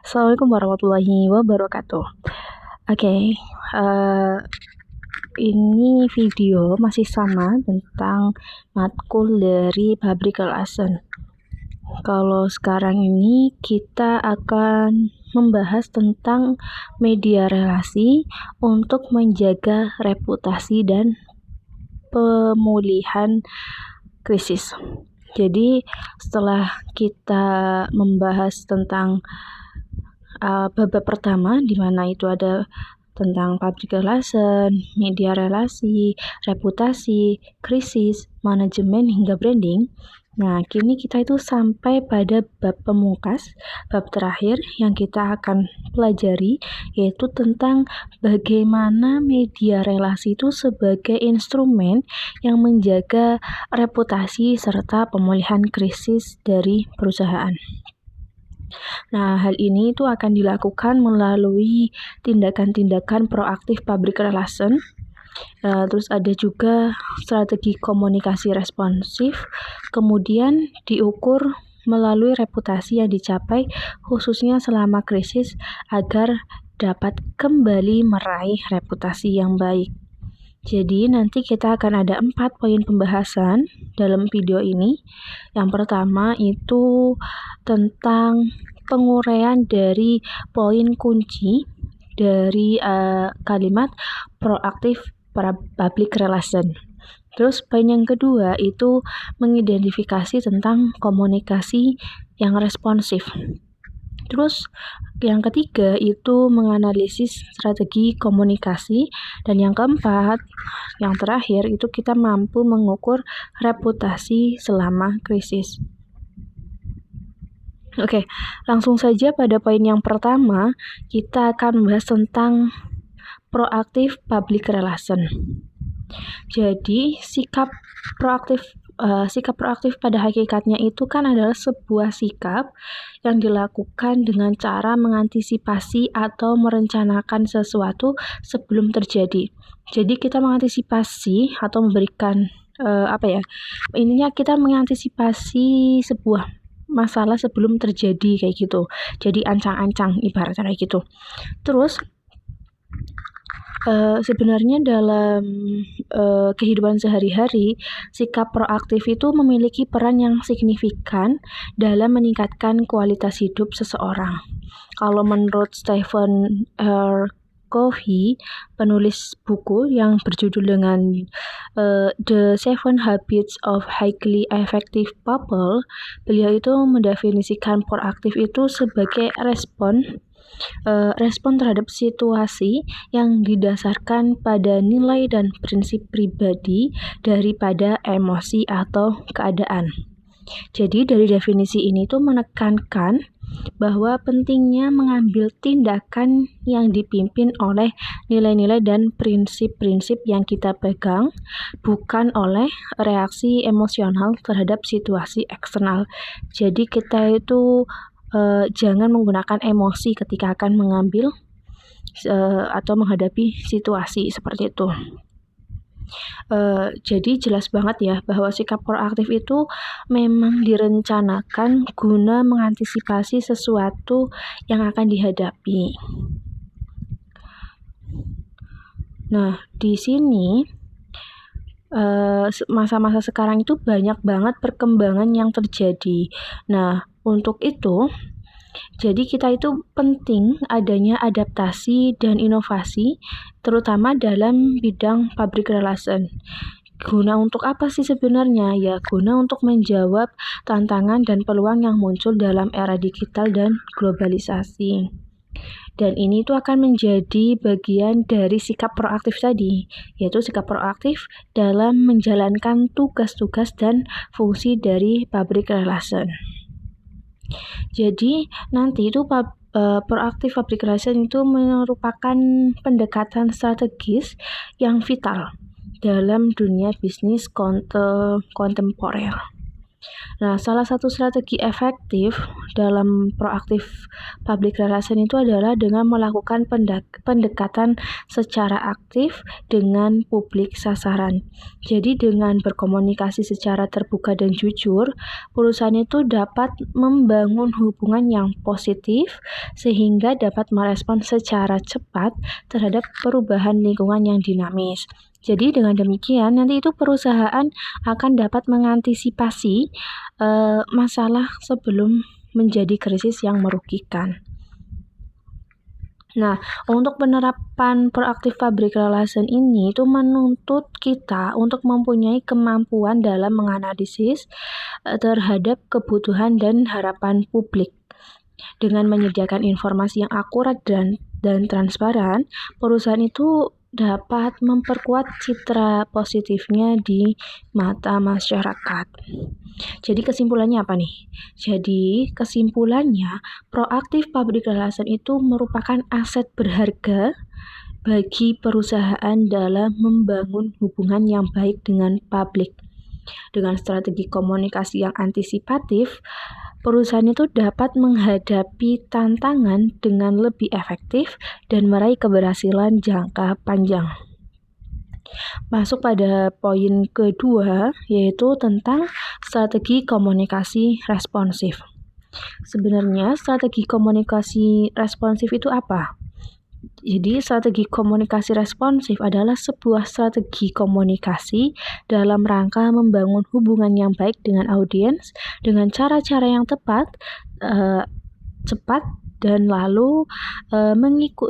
Assalamualaikum warahmatullahi wabarakatuh. Oke, ini video masih sama tentang matkul dari Public Relation. Kalau sekarang ini kita akan membahas tentang media relasi untuk menjaga reputasi dan pemulihan krisis. Jadi setelah kita membahas tentang bab pertama, di mana itu ada tentang public relation, media relasi, reputasi, krisis, manajemen, hingga branding. Nah, kini kita itu sampai pada bab pemungkas, bab terakhir yang kita akan pelajari, yaitu tentang bagaimana media relasi itu sebagai instrumen yang menjaga reputasi serta pemulihan krisis dari perusahaan. Nah, hal ini itu akan dilakukan melalui tindakan-tindakan proaktif public relation. Terus ada juga strategi komunikasi responsif, kemudian diukur melalui reputasi yang dicapai khususnya selama krisis agar dapat kembali meraih reputasi yang baik. Jadi nanti kita akan ada 4 poin pembahasan dalam video ini. Yang pertama itu tentang penguraian dari poin kunci dari kalimat proaktif public relation. Terus poin yang kedua itu mengidentifikasi tentang komunikasi yang responsif. Terus yang ketiga itu menganalisis strategi komunikasi, dan yang keempat, yang terakhir itu kita mampu mengukur reputasi selama krisis. Oke, langsung saja pada poin yang pertama, kita akan membahas tentang proaktif public relation. Jadi, sikap proaktif pada hakikatnya itu kan adalah sebuah sikap yang dilakukan dengan cara mengantisipasi atau merencanakan sesuatu sebelum terjadi. Jadi kita mengantisipasi atau memberikan intinya kita mengantisipasi sebuah masalah sebelum terjadi kayak gitu. Jadi ancang-ancang ibaratnya kayak gitu. Terus sebenarnya dalam kehidupan sehari-hari, sikap proaktif itu memiliki peran yang signifikan dalam meningkatkan kualitas hidup seseorang. Kalau menurut Stephen R. Covey, penulis buku yang berjudul dengan The 7 Habits of Highly Effective People, beliau itu mendefinisikan proaktif itu sebagai respon terhadap situasi yang didasarkan pada nilai dan prinsip pribadi daripada emosi atau keadaan. Jadi dari definisi ini tuh menekankan bahwa pentingnya mengambil tindakan yang dipimpin oleh nilai-nilai dan prinsip-prinsip yang kita pegang, bukan oleh reaksi emosional terhadap situasi eksternal. Jadi kita itu jangan menggunakan emosi ketika akan mengambil atau menghadapi situasi seperti itu. Jadi jelas banget ya bahwa sikap proaktif itu memang direncanakan guna mengantisipasi sesuatu yang akan dihadapi. Nah, di sini masa-masa sekarang itu banyak banget perkembangan yang terjadi. Nah, untuk itu, jadi kita itu penting adanya adaptasi dan inovasi, terutama dalam bidang public relation. Guna untuk apa sih sebenarnya? Ya, guna untuk menjawab tantangan dan peluang yang muncul dalam era digital dan globalisasi. Dan ini tuh akan menjadi bagian dari sikap proaktif tadi, yaitu sikap proaktif dalam menjalankan tugas-tugas dan fungsi dari public relation. Jadi nanti itu proaktif public relation itu merupakan pendekatan strategis yang vital dalam dunia bisnis kontemporer. Nah, salah satu strategi efektif dalam proaktif public relation itu adalah dengan melakukan pendekatan secara aktif dengan publik sasaran. Jadi dengan berkomunikasi secara terbuka dan jujur, perusahaan itu dapat membangun hubungan yang positif sehingga dapat merespon secara cepat terhadap perubahan lingkungan yang dinamis. Jadi dengan demikian nanti itu perusahaan akan dapat mengantisipasi masalah sebelum menjadi krisis yang merugikan. Nah, untuk penerapan proaktif public relation ini itu menuntut kita untuk mempunyai kemampuan dalam menganalisis terhadap kebutuhan dan harapan publik. Dengan menyediakan informasi yang akurat dan transparan, perusahaan itu dapat memperkuat citra positifnya di mata masyarakat. Jadi kesimpulannya apa nih? Jadi kesimpulannya proaktif public relation itu merupakan aset berharga bagi perusahaan dalam membangun hubungan yang baik dengan publik. Dengan strategi komunikasi yang antisipatif, perusahaan itu dapat menghadapi tantangan dengan lebih efektif dan meraih keberhasilan jangka panjang. Masuk pada poin kedua, yaitu tentang strategi komunikasi responsif. Sebenarnya strategi komunikasi responsif itu apa? Jadi strategi komunikasi responsif adalah sebuah strategi komunikasi dalam rangka membangun hubungan yang baik dengan audiens dengan cara-cara yang tepat, cepat, dan lalu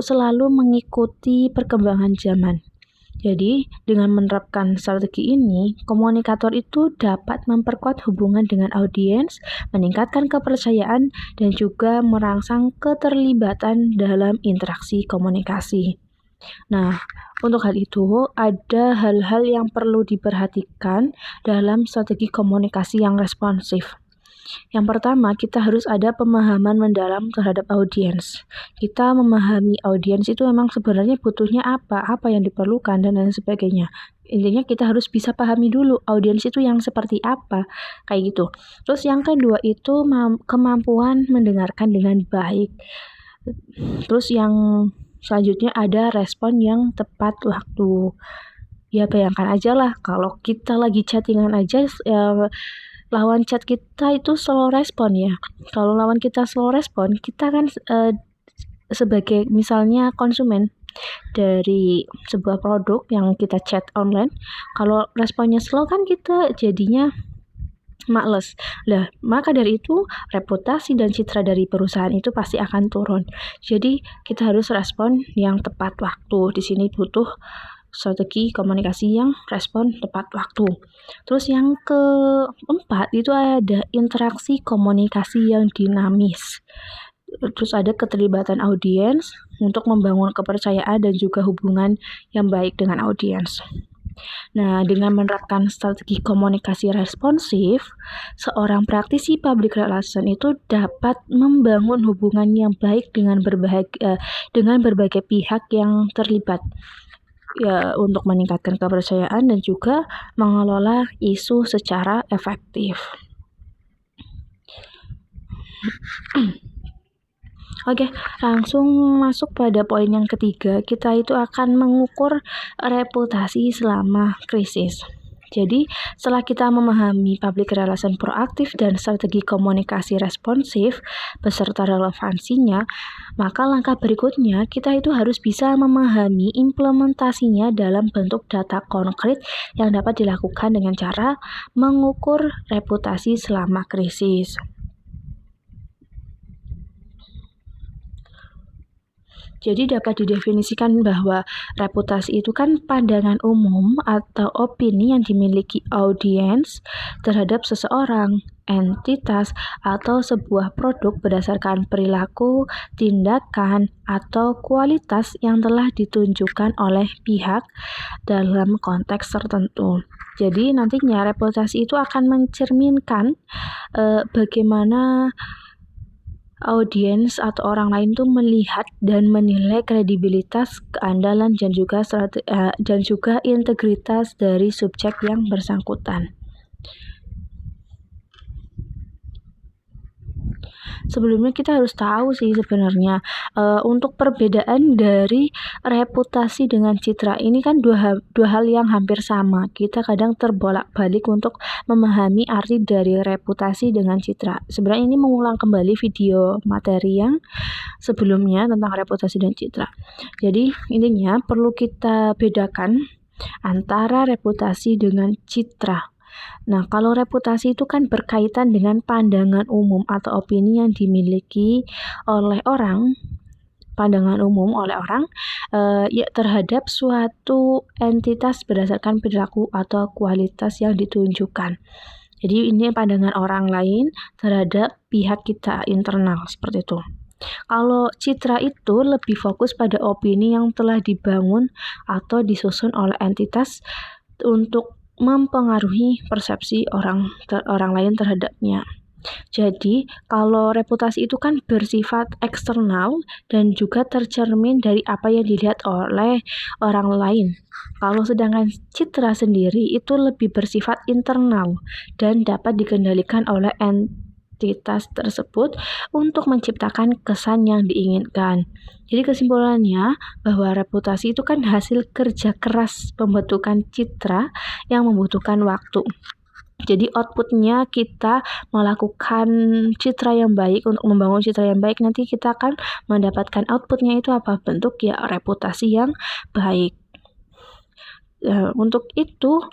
selalu mengikuti perkembangan zaman. Jadi, dengan menerapkan strategi ini, komunikator itu dapat memperkuat hubungan dengan audiens, meningkatkan kepercayaan, dan juga merangsang keterlibatan dalam interaksi komunikasi. Nah, untuk hal itu, ada hal-hal yang perlu diperhatikan dalam strategi komunikasi yang responsif. Yang pertama, kita harus ada pemahaman mendalam terhadap audiens. Kita memahami audiens itu memang sebenarnya butuhnya apa yang diperlukan, dan lain sebagainya. Intinya kita harus bisa pahami dulu audiens itu yang seperti apa, kayak gitu. Terus yang kedua itu kemampuan mendengarkan dengan baik. Terus yang selanjutnya ada respon yang tepat waktu. Ya bayangkan aja lah kalau kita lagi chattingan aja, lawan chat kita itu slow respon ya. Kalau lawan kita slow respon, kita kan sebagai misalnya konsumen dari sebuah produk yang kita chat online, kalau responnya slow kan kita jadinya males. Lah, maka dari itu reputasi dan citra dari perusahaan itu pasti akan turun. Jadi kita harus respon yang tepat waktu. Di sini butuh strategi komunikasi yang respon tepat waktu. Terus yang keempat itu ada interaksi komunikasi yang dinamis. Terus ada keterlibatan audiens untuk membangun kepercayaan dan juga hubungan yang baik dengan audiens. Nah, dengan menerapkan strategi komunikasi responsif, seorang praktisi public relation itu dapat membangun hubungan yang baik dengan berbagai pihak yang terlibat. Ya, untuk meningkatkan kepercayaan dan juga mengelola isu secara efektif. Oke, langsung masuk pada poin yang ketiga. Kita itu akan mengukur reputasi selama krisis. Jadi, setelah kita memahami public relation proaktif dan strategi komunikasi responsif beserta relevansinya, maka langkah berikutnya kita itu harus bisa memahami implementasinya dalam bentuk data konkret yang dapat dilakukan dengan cara mengukur reputasi selama krisis. Jadi dapat didefinisikan bahwa reputasi itu kan pandangan umum atau opini yang dimiliki audiens terhadap seseorang, entitas, atau sebuah produk berdasarkan perilaku, tindakan, atau kualitas yang telah ditunjukkan oleh pihak dalam konteks tertentu. Jadi nantinya reputasi itu akan mencerminkan bagaimana audiens atau orang lain tuh melihat dan menilai kredibilitas, keandalan, dan juga integritas dari subjek yang bersangkutan. sebelumnya kita harus tahu sih sebenarnya untuk perbedaan dari reputasi dengan citra ini kan dua hal yang hampir sama. Kita kadang terbolak-balik untuk memahami arti dari reputasi dengan citra. Sebenarnya ini mengulang kembali video materi yang sebelumnya tentang reputasi dan citra. Jadi intinya perlu kita bedakan antara reputasi dengan citra. Nah, kalau reputasi itu kan berkaitan dengan pandangan umum atau opini yang dimiliki oleh orang, ya terhadap suatu entitas berdasarkan perilaku atau kualitas yang ditunjukkan. Jadi ini pandangan orang lain terhadap pihak kita internal seperti itu. Kalau citra itu lebih fokus pada opini yang telah dibangun atau disusun oleh entitas untuk mempengaruhi persepsi orang lain terhadapnya. Jadi, kalau reputasi itu kan bersifat eksternal dan juga tercermin dari apa yang dilihat oleh orang lain. Kalau sedangkan citra sendiri itu lebih bersifat internal dan dapat dikendalikan oleh entitas tersebut untuk menciptakan kesan yang diinginkan. Jadi kesimpulannya bahwa reputasi itu kan hasil kerja keras pembentukan citra yang membutuhkan waktu. Jadi outputnya kita melakukan citra yang baik, untuk membangun citra yang baik nanti kita akan mendapatkan outputnya itu apa? Bentuk ya reputasi yang baik. Untuk itu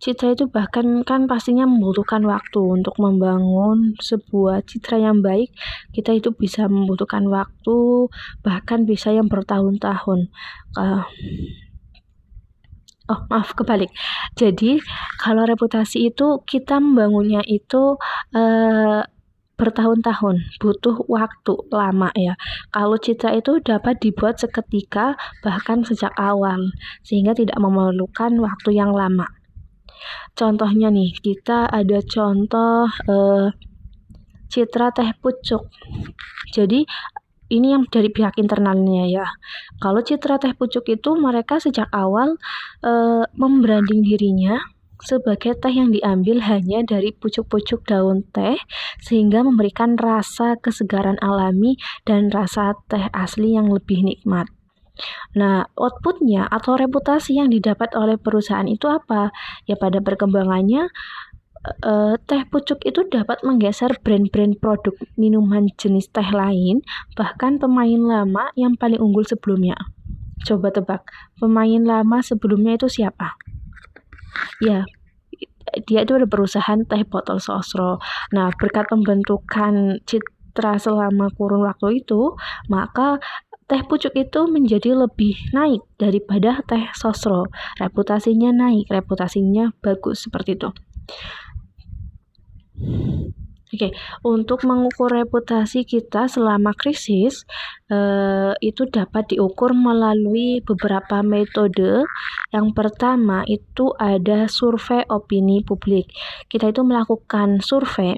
citra itu bahkan kan pastinya membutuhkan waktu untuk membangun sebuah citra yang baik. Kita itu bisa membutuhkan waktu, bahkan bisa yang bertahun-tahun. Kebalik. Jadi kalau reputasi itu kita membangunnya itu bertahun-tahun, butuh waktu lama ya. Kalau citra itu dapat dibuat seketika bahkan sejak awal, sehingga tidak memerlukan waktu yang lama. Contohnya nih, kita ada contoh citra teh pucuk. Jadi ini yang dari pihak internalnya ya. Kalau citra teh pucuk itu mereka sejak awal membranding dirinya sebagai teh yang diambil hanya dari pucuk-pucuk daun teh, sehingga memberikan rasa kesegaran alami dan rasa teh asli yang lebih nikmat. Nah, outputnya atau reputasi yang didapat oleh perusahaan itu apa? Ya pada perkembangannya teh pucuk itu dapat menggeser brand-brand produk minuman jenis teh lain, bahkan pemain lama yang paling unggul sebelumnya. Coba tebak, pemain lama sebelumnya itu siapa? Ya, dia itu ada perusahaan teh botol sosro. Nah, berkat pembentukan citra selama kurun waktu itu, maka teh pucuk itu menjadi lebih naik daripada teh sosro. Reputasinya naik, reputasinya bagus seperti itu. Oke, untuk mengukur reputasi kita selama krisis, itu dapat diukur melalui beberapa metode. Yang pertama itu ada survei opini publik. Kita itu melakukan survei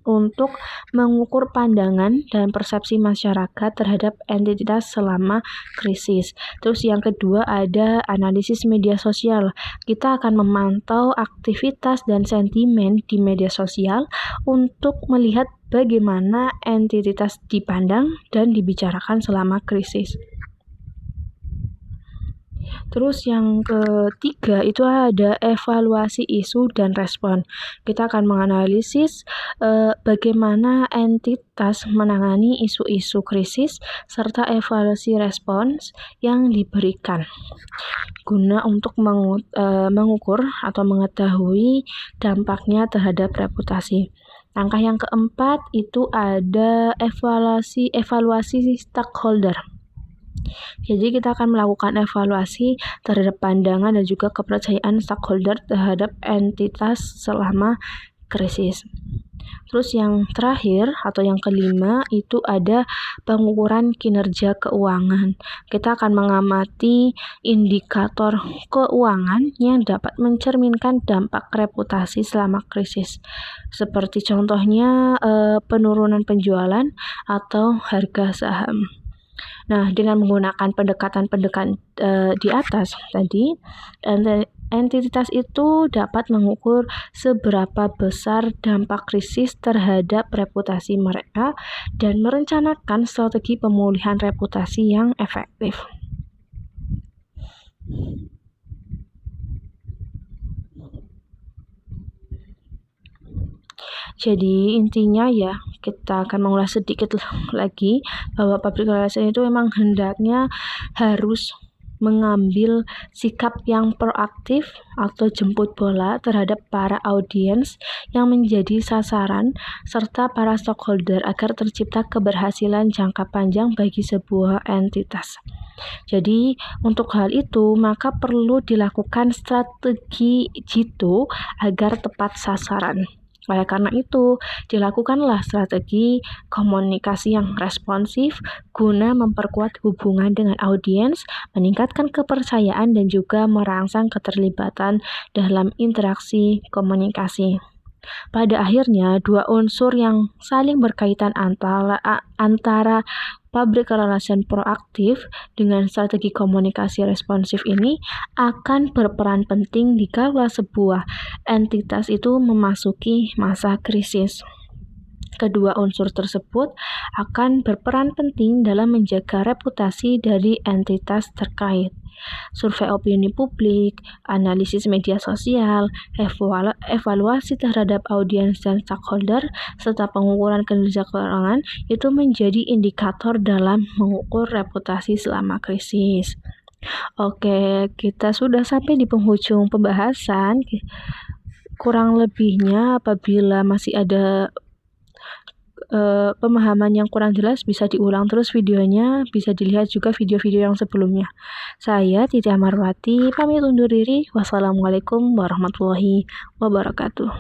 untuk mengukur pandangan dan persepsi masyarakat terhadap entitas selama krisis. Terus yang kedua ada analisis media sosial. Kita akan memantau aktivitas dan sentimen di media sosial untuk melihat bagaimana entitas dipandang dan dibicarakan selama krisis. Terus yang ketiga itu ada evaluasi isu dan respon. Kita akan menganalisis bagaimana entitas menangani isu-isu krisis serta evaluasi respons yang diberikan guna untuk mengukur atau mengetahui dampaknya terhadap reputasi. Langkah yang keempat itu ada evaluasi stakeholder. Jadi kita akan melakukan evaluasi terhadap pandangan dan juga kepercayaan stakeholder terhadap entitas selama krisis. Terus yang terakhir atau yang kelima itu ada pengukuran kinerja keuangan. Kita akan mengamati indikator keuangan yang dapat mencerminkan dampak reputasi selama krisis. Seperti contohnya penurunan penjualan atau harga saham. Nah, dengan menggunakan pendekatan di atas tadi, entitas itu dapat mengukur seberapa besar dampak krisis terhadap reputasi mereka dan merencanakan strategi pemulihan reputasi yang efektif. Jadi intinya ya, kita akan mengulas sedikit lagi bahwa public relation itu memang hendaknya harus mengambil sikap yang proaktif atau jemput bola terhadap para audiens yang menjadi sasaran serta para stakeholder agar tercipta keberhasilan jangka panjang bagi sebuah entitas. Jadi untuk hal itu maka perlu dilakukan strategi jitu agar tepat sasaran. Oleh karena itu, dilakukanlah strategi komunikasi yang responsif guna memperkuat hubungan dengan audiens, meningkatkan kepercayaan, dan juga merangsang keterlibatan dalam interaksi komunikasi. Pada akhirnya, dua unsur yang saling berkaitan antara public relation proaktif dengan strategi komunikasi responsif ini akan berperan penting dikala sebuah entitas itu memasuki masa krisis. Kedua unsur tersebut akan berperan penting dalam menjaga reputasi dari entitas terkait. Survei opini publik, analisis media sosial, evaluasi terhadap audiens dan stakeholder, serta pengukuran kinerja keuangan itu menjadi indikator dalam mengukur reputasi selama krisis. Oke, kita sudah sampai di penghujung pembahasan. Kurang lebihnya apabila masih ada pemahaman yang kurang jelas bisa diulang terus videonya, bisa dilihat juga video-video yang sebelumnya. Saya Titi Amarwati, pamit undur diri. Wassalamualaikum warahmatullahi wabarakatuh.